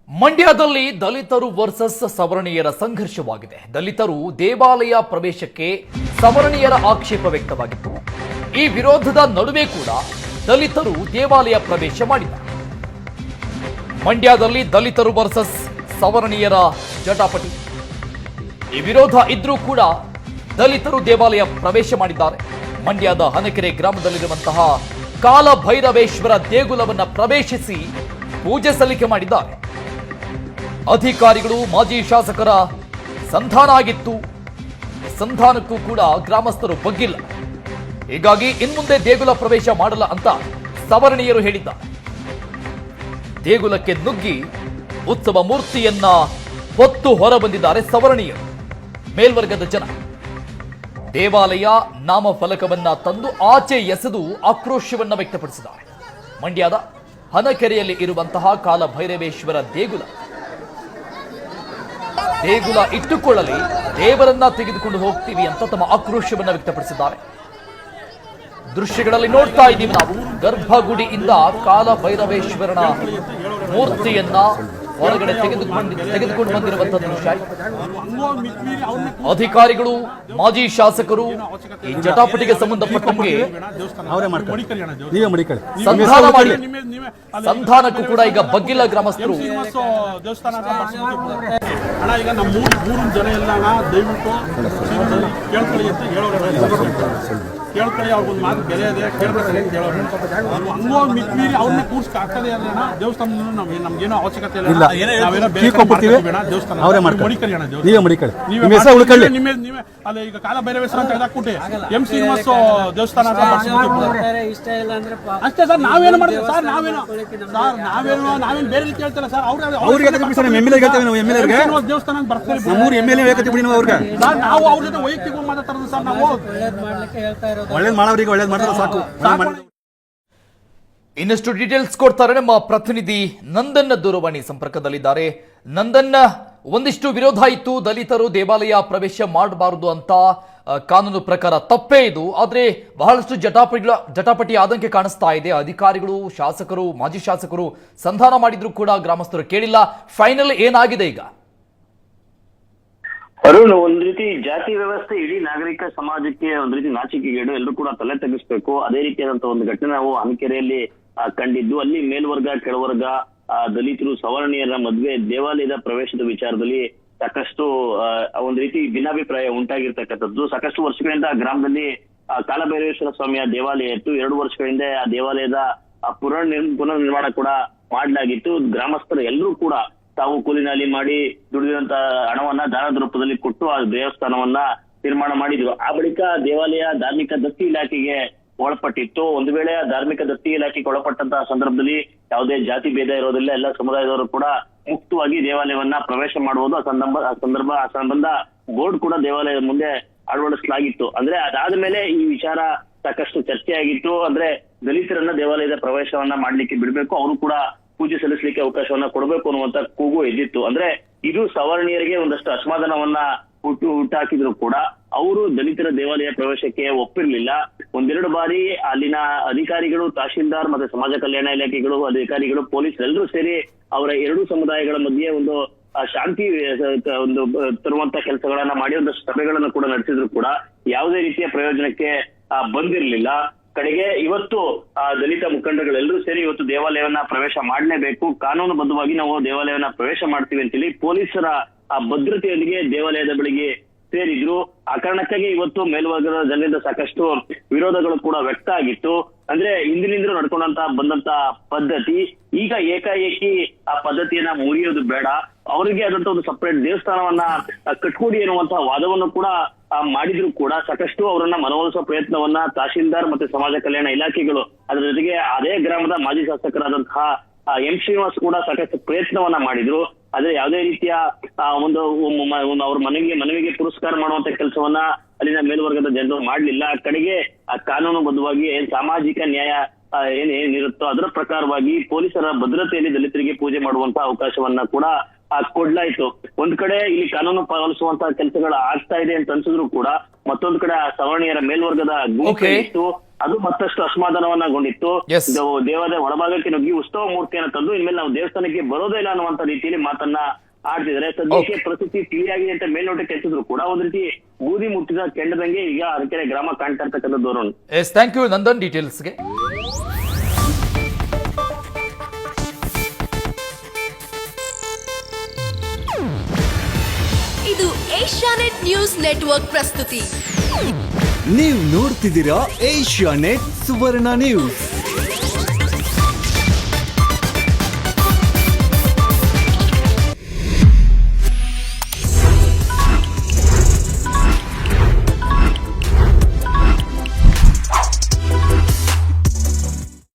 ಮಂಡ್ಯದಲ್ಲಿ ದಲಿತರು ವರ್ಸಸ್ ಸವರ್ಣೀಯರ ಸಂಘರ್ಷವಾಗಿದೆ. ದಲಿತರು ದೇವಾಲಯ ಪ್ರವೇಶಕ್ಕೆ ಸವರ್ಣೀಯರ ಆಕ್ಷೇಪ ವ್ಯಕ್ತವಾಗಿತ್ತು. ಈ ವಿರೋಧದ ನಡುವೆ ಕೂಡ ದಲಿತರು ದೇವಾಲಯ ಪ್ರವೇಶ ಮಾಡಿದ್ದಾರೆ. ಮಂಡ್ಯದಲ್ಲಿ ದಲಿತರು ವರ್ಸಸ್ ಸವರ್ಣೀಯರ ಜಟಾಪಟಿ. ಈ ವಿರೋಧ ಇದ್ರೂ ಕೂಡ ದಲಿತರು ದೇವಾಲಯ ಪ್ರವೇಶ ಮಾಡಿದ್ದಾರೆ. ಮಂಡ್ಯದ ಹನಕೆರೆ ಗ್ರಾಮದಲ್ಲಿರುವಂತಹ ಕಾಲಭೈರವೇಶ್ವರ ದೇಗುಲವನ್ನ ಪ್ರವೇಶಿಸಿ ಪೂಜೆ ಸಲ್ಲಿಕೆ ಮಾಡಿದ್ದಾರೆ. ಅಧಿಕಾರಿಗಳು ಮಾಜಿ ಶಾಸಕರ ಸಂಧಾನ ಆಗಿತ್ತು. ಸಂಧಾನಕ್ಕೂ ಕೂಡ ಗ್ರಾಮಸ್ಥರು ಬಗ್ಗಿಲ್ಲ. ಹೀಗಾಗಿ ಇನ್ಮುಂದೆ ದೇಗುಲ ಪ್ರವೇಶ ಮಾಡಲ್ಲ ಅಂತ ಸವರ್ಣೀಯರು ಹೇಳಿದ್ದಾರೆ. ದೇಗುಲಕ್ಕೆ ನುಗ್ಗಿ ಉತ್ಸವ ಮೂರ್ತಿಯನ್ನ ಹೊತ್ತು ಹೊರ ಬಂದಿದ್ದಾರೆ ಸವರ್ಣೀಯರು. ಮೇಲ್ವರ್ಗದ ಜನ ದೇವಾಲಯ ನಾಮಫಲಕವನ್ನ ತಂದು ಆಚೆ ಎಸೆದು ಆಕ್ರೋಶವನ್ನ ವ್ಯಕ್ತಪಡಿಸಿದ್ದಾರೆ. ಮಂಡ್ಯದ ಹನಕೆರೆಯಲ್ಲಿ ಇರುವಂತಹ ಕಾಲಭೈರವೇಶ್ವರ ದೇಗುಲ ಇಟ್ಟುಕೊಳ್ಳಲಿ, ದೇವರನ್ನ ತೆಗೆದುಕೊಂಡು ಹೋಗ್ತೀವಿ ಅಂತ ತಮ್ಮ ಆಕ್ರೋಶವನ್ನ ವ್ಯಕ್ತಪಡಿಸಿದ್ದಾರೆ. ದೃಶ್ಯಗಳಲ್ಲಿ ನೋಡ್ತಾ ಇದ್ದೀವಿ ನಾವು. ಗರ್ಭಗುಡಿಯಿಂದ ಕಾಲಭೈರವೇಶ್ವರನ ಮೂರ್ತಿಯನ್ನ ಹೊರಗಡೆ ತೆಗೆದುಕೊಂಡು ಬಂದಿರುವಂತಹ ದೃಶ್ಯ. ಅಧಿಕಾರಿಗಳು ಮಾಜಿ ಶಾಸಕರು ಈ ಜಟಾಪಟಿಗೆ ಸಂಬಂಧಪಟ್ಟಂಗೆ ಸಂಧಾನಕ್ಕೂ ಕೂಡ ಈಗ ಬಗ್ಗಿಲ್ಲ ಗ್ರಾಮಸ್ಥರು. ಈಗ ನಮ್ಮ ಮೂರು ಜನ ಎಲ್ಲ ದಯವಿಟ್ಟು ಕೇಳ್ಕೊಳ್ಳಿ ಅಂತ ಕೇಳ್ಕೊಳ್ಳಿ. ಅವ್ರಿಗೊಂದು ಮಾತು ಬೆಲೆ ಇದೆ, ಕೇಳ್ಕೊಳ್ಳಿ ಅಂತ ಹೇಳೋರು. ಹಂಗೋ ಮಿತ್ಮೀರಿ ಅವ್ರನ್ನ ಕೂರ್ಸ್ಕ ಆಗ್ತದೆ ಅಲ್ಲ. ದೇವಸ್ಥಾನ ನಮ್ಗೇನೋ ಅವಶ್ಯಕತೆ ಇಲ್ಲ. ನೀವೇ ಅಲ್ಲ. ಈಗ ಕಾಲಭೈರವೇಶ್ವರ ಅಂತ ತೆಗೆದಾಕ್ಬಿಟ್ಟೆ ಎಂ ಶ್ರೀನಿವಾಸ ದೇವಸ್ಥಾನ ಅಷ್ಟೇ ಸರ್. ನಾವೇನು ಮಾಡ್ತೀವಿ ಸರ್? ನಾವೇನು ಬೇರೆ ರೀತಿ ಹೇಳ್ತಾರೆ ಸರ್. ದೇವಸ್ಥಾನ ಬರ್ತಾರೆ ನಾವು ಅವ್ರ ಜೊತೆ ವೈಯಕ್ತಿಕ ಮಾತಾಡ್ತಾರೆ ಸರ್. ನಾವು ಒಳ್ಳೇದ್ ಮಾಡೋರಿಗೆ ಒಳ್ಳೇದ್ ಮಾಡಿದ್ರೆ ಸಾಕು. ಇನ್ನಷ್ಟು ಡೀಟೇಲ್ಸ್ ಕೊಡ್ತಾರೆ ನಮ್ಮ ಪ್ರತಿನಿಧಿ ನಂದನ್ ದೂರವಾಣಿ ಸಂಪರ್ಕದಲ್ಲಿದ್ದಾರೆ. ನಂದನ್, ಒಂದಿಷ್ಟು ವಿರೋಧ ಇತ್ತು, ದಲಿತರು ದೇವಾಲಯ ಪ್ರವೇಶ ಮಾಡಬಾರದು ಅಂತ ಕಾನೂನು ಪ್ರಕಾರ ತಪ್ಪೇ ಇದು. ಆದ್ರೆ ಬಹಳಷ್ಟು ಜಟಾಪಟಿ ಆದಂಕೆ ಕಾಣಿಸ್ತಾ ಇದೆ. ಅಧಿಕಾರಿಗಳು, ಶಾಸಕರು, ಮಾಜಿ ಶಾಸಕರು ಸಂಧಾನ ಮಾಡಿದ್ರು ಕೂಡ ಗ್ರಾಮಸ್ಥರು ಕೇಳಿಲ್ಲ. ಫೈನಲ್ ಏನಾಗಿದೆ ಈಗ? ಅರುಣ್, ಒಂದ್ ರೀತಿ ಜಾತಿ ವ್ಯವಸ್ಥೆ ಇಡೀ ನಾಗರಿಕ ಸಮಾಜಕ್ಕೆ ಒಂದ್ ರೀತಿ ನಾಚಿಕೆಗೇಡು. ಎಲ್ಲರೂ ಕೂಡ ತಲೆ ತೆಗಿಸ್ಬೇಕು. ಅದೇ ರೀತಿಯಾದಂತ ಒಂದು ಘಟನೆ ನಾವು ಹನಕೆರೆಯಲ್ಲಿ ಕಂಡಿದ್ದು. ಅಲ್ಲಿ ಮೇಲ್ವರ್ಗ ಕೆಳವರ್ಗ ದಲಿತರು ಸವರ್ಣೀಯರ ಮದ್ವೆ ದೇವಾಲಯದ ಪ್ರವೇಶದ ವಿಚಾರದಲ್ಲಿ ಸಾಕಷ್ಟು ಒಂದ್ ರೀತಿ ಭಿನ್ನಾಭಿಪ್ರಾಯ ಉಂಟಾಗಿರ್ತಕ್ಕಂಥದ್ದು. ಸಾಕಷ್ಟು ವರ್ಷಗಳಿಂದ ಗ್ರಾಮದಲ್ಲಿ ಕಾಲಭೈರವೇಶ್ವರ ಸ್ವಾಮಿಯ ದೇವಾಲಯ ಇತ್ತು. 2 ವರ್ಷಗಳಿಂದ ಆ ದೇವಾಲಯದ ಪುನರ್ ನಿರ್ಮಾಣ ಕೂಡ ಮಾಡಲಾಗಿತ್ತು. ಗ್ರಾಮಸ್ಥರು ಎಲ್ಲರೂ ಕೂಡ ತಾವು ಕೂಲಿನಾಲಿ ಮಾಡಿ ದುಡಿದಂತ ಹಣವನ್ನ ದಾನದ ರೂಪದಲ್ಲಿ ಕೊಟ್ಟು ಆ ದೇವಸ್ಥಾನವನ್ನ ನಿರ್ಮಾಣ ಮಾಡಿದ್ರು. ಆ ಬಳಿಕ ದೇವಾಲಯ ಧಾರ್ಮಿಕ ದತ್ತಿ ಇಲಾಖೆಗೆ ಒಳಪಟ್ಟಿತ್ತು. ಒಂದು ವೇಳೆ ಧಾರ್ಮಿಕ ದತ್ತಿ ಇಲಾಖೆಗೆ ಒಳಪಟ್ಟಂತಹ ಸಂದರ್ಭದಲ್ಲಿ ಯಾವುದೇ ಜಾತಿ ಭೇದ ಇರೋದಿಲ್ಲ. ಎಲ್ಲ ಸಮುದಾಯದವರು ಕೂಡ ಮುಕ್ತವಾಗಿ ದೇವಾಲಯವನ್ನ ಪ್ರವೇಶ ಮಾಡಬಹುದು. ಆ ಸಂಬಂಧ ಬೋರ್ಡ್ ಕೂಡ ದೇವಾಲಯದ ಮುಂದೆ ಅಳವಡಿಸಲಾಗಿತ್ತು. ಅಂದ್ರೆ ಅದಾದ ಮೇಲೆ ಈ ವಿಚಾರ ಸಾಕಷ್ಟು ಚರ್ಚೆ ಆಗಿತ್ತು. ಅಂದ್ರೆ ದಲಿತರನ್ನ ದೇವಾಲಯದ ಪ್ರವೇಶವನ್ನ ಮಾಡ್ಲಿಕ್ಕೆ ಬಿಡ್ಬೇಕು, ಅವರು ಕೂಡ ಪೂಜೆ ಸಲ್ಲಿಸಲಿಕ್ಕೆ ಅವಕಾಶವನ್ನ ಕೊಡಬೇಕು ಅನ್ನುವಂತ ಕೂಗು ಎದ್ದಿತ್ತು. ಅಂದ್ರೆ ಇದು ಸವರ್ಣೀಯರಿಗೆ ಒಂದಷ್ಟು ಅಸಮಾಧಾನವನ್ನ ಹುಟ್ಟಾಕಿದ್ರು ಕೂಡ ಅವರು ದಲಿತರ ದೇವಾಲಯ ಪ್ರವೇಶಕ್ಕೆ ಒಪ್ಪಿರ್ಲಿಲ್ಲ. 1-2 ಬಾರಿ ಅಲ್ಲಿನ ಅಧಿಕಾರಿಗಳು, ತಹಶೀಲ್ದಾರ್ ಮತ್ತೆ ಸಮಾಜ ಕಲ್ಯಾಣ ಇಲಾಖೆಗಳು, ಅಧಿಕಾರಿಗಳು, ಪೊಲೀಸ್ ಎಲ್ಲರೂ ಸೇರಿ ಅವರ 2 ಸಮುದಾಯಗಳ ಮಧ್ಯೆ ಒಂದು ಶಾಂತಿ ಒಂದು ತರುವಂತ ಕೆಲಸಗಳನ್ನ ಮಾಡಿ ಒಂದಷ್ಟು ಸಭೆಗಳನ್ನ ಕೂಡ ನಡೆಸಿದ್ರು ಕೂಡ ಯಾವುದೇ ರೀತಿಯ ಪ್ರಯೋಜನಕ್ಕೆ ಬಂದಿರಲಿಲ್ಲ. ಕಡೆಗೆ ಇವತ್ತು ದಲಿತ ಮುಖಂಡಗಳೆಲ್ಲರೂ ಸೇರಿ ಇವತ್ತು ದೇವಾಲಯವನ್ನ ಪ್ರವೇಶ ಮಾಡಲೇಬೇಕು, ಕಾನೂನುಬದ್ಧವಾಗಿ ನಾವು ದೇವಾಲಯವನ್ನ ಪ್ರವೇಶ ಮಾಡ್ತೀವಿ ಅಂತೇಳಿ ಪೊಲೀಸರ ಭದ್ರತೆಯೊಂದಿಗೆ ದೇವಾಲಯದ ಬಳಿಗೆ ಸೇರಿದ್ರು. ಆ ಕಾರಣಕ್ಕಾಗಿ ಇವತ್ತು ಮೇಲ್ವರ್ಗದ ಜನರಿಂದ ಸಾಕಷ್ಟು ವಿರೋಧಗಳು ಕೂಡ ವ್ಯಕ್ತ ಆಗಿತ್ತು. ಅಂದ್ರೆ ಹಿಂದಿನಿಂದಲೂ ನಡ್ಕೊಂಡಂತ ಬಂದಂತ ಪದ್ಧತಿ ಈಗ ಏಕಾಏಕಿ ಆ ಪದ್ಧತಿಯನ್ನ ಮುರಿಯೋದು ಬೇಡ, ಅವರಿಗೆ ಆದಂತ ಒಂದು ಸಪರೇಟ್ ದೇವಸ್ಥಾನವನ್ನ ಕಟ್ಕೊಡಿ ಎನ್ನುವಂತಹ ವಾದವನ್ನು ಕೂಡ ಮಾಡಿದ್ರು ಕೂಡ ಸಾಕಷ್ಟು ಅವರನ್ನ ಮನವೊಲಿಸುವ ಪ್ರಯತ್ನವನ್ನ ತಹಶೀಲ್ದಾರ್ ಮತ್ತೆ ಸಮಾಜ ಕಲ್ಯಾಣ ಇಲಾಖೆಗಳು, ಅದರ ಜೊತೆಗೆ ಅದೇ ಗ್ರಾಮದ ಮಾಜಿ ಶಾಸಕರಾದಂತಹ ಎಂ ಶ್ರೀನಿವಾಸ್ ಕೂಡ ಸಾಕಷ್ಟು ಪ್ರಯತ್ನವನ್ನ ಮಾಡಿದ್ರು. ಆದ್ರೆ ಯಾವುದೇ ರೀತಿಯ ಒಂದು ಅವ್ರ ಮನವಿಗೆ ಪುರಸ್ಕಾರ ಮಾಡುವಂತ ಕೆಲಸವನ್ನ ಅಲ್ಲಿನ ಮೇಲ್ವರ್ಗದ ಜನರು ಮಾಡ್ಲಿಲ್ಲ. ಕಡೆಗೆ ಕಾನೂನುಬದ್ಧವಾಗಿ ಏನ್ ಸಾಮಾಜಿಕ ನ್ಯಾಯ ಏನಿರುತ್ತೋ ಅದರ ಪ್ರಕಾರವಾಗಿ ಪೊಲೀಸರ ಭದ್ರತೆಯಲ್ಲಿ ದಲಿತರಿಗೆ ಪೂಜೆ ಮಾಡುವಂತ ಅವಕಾಶವನ್ನ ಕೂಡ ಕೊಡ್ಲಾಯ್ತು. ಒಂದ್ ಕಡೆ ಇಲ್ಲಿ ಕಾನೂನು ಪಾಲಿಸುವಂತ ಕೆಲಸಗಳು ಆಗ್ತಾ ಇದೆ ಅಂತ ಅನ್ಸಿದ್ರು ಕೂಡ ಮತ್ತೊಂದ್ ಕಡೆ ಆ ಸವರ್ಣೀಯರ ಮೇಲ್ವರ್ಗದ ಗುಂಪು ಇತ್ತು, ಅದು ಮತ್ತಷ್ಟು ಅಸಮಾಧಾನವನ್ನಗೊಂಡಿತ್ತು. Yes. ದೇವಾಲಯದ ಒಳಭಾಗಕ್ಕೆ ನುಗ್ಗಿ ಉತ್ಸವ ಮೂರ್ತಿಯನ್ನು ತಂದು ಇನ್ಮೇಲೆ ನಾವು ದೇವಸ್ಥಾನಕ್ಕೆ ಬರೋದೇ ಇಲ್ಲ ಅನ್ನುವಂತ ರೀತಿಯಲ್ಲಿ ಮಾತನ್ನ ಆಡ್ತಿದ್ದಾರೆ. ಸದ್ಯಕ್ಕೆ ಪರಿಸ್ಥಿತಿ ತಿಳಿಯಾಗಿದೆ ಅಂತ ಮೇಲ್ನೋಟಕ್ಕೆ ಎತ್ತಿದ್ರು ಕೂಡ ಒಂದ್ ರೀತಿ ಬೂದಿ ಮುಟ್ಟಿದ ಕೆಂಡದಂಗೆ ಈಗ ಅರಕೆರೆ ಗ್ರಾಮ ಕಾಣ್ತಾ ಇರ್ತಕ್ಕಂಥದ್ದು Varun. Yes, thank you Nandan ಡೀಟೇಲ್ಸ್ಗೆ. ಇದು ಏಷ್ಯಾನೆಟ್ ನ್ಯೂಸ್ ನೆಟ್ವರ್ಕ್ ಪ್ರಸ್ತುತಿ. ನೀವು ನೋಡ್ತಿದ್ದೀರಾ ಏಷ್ಯಾನೆಟ್ ಸುವರ್ಣ ನ್ಯೂಸ್.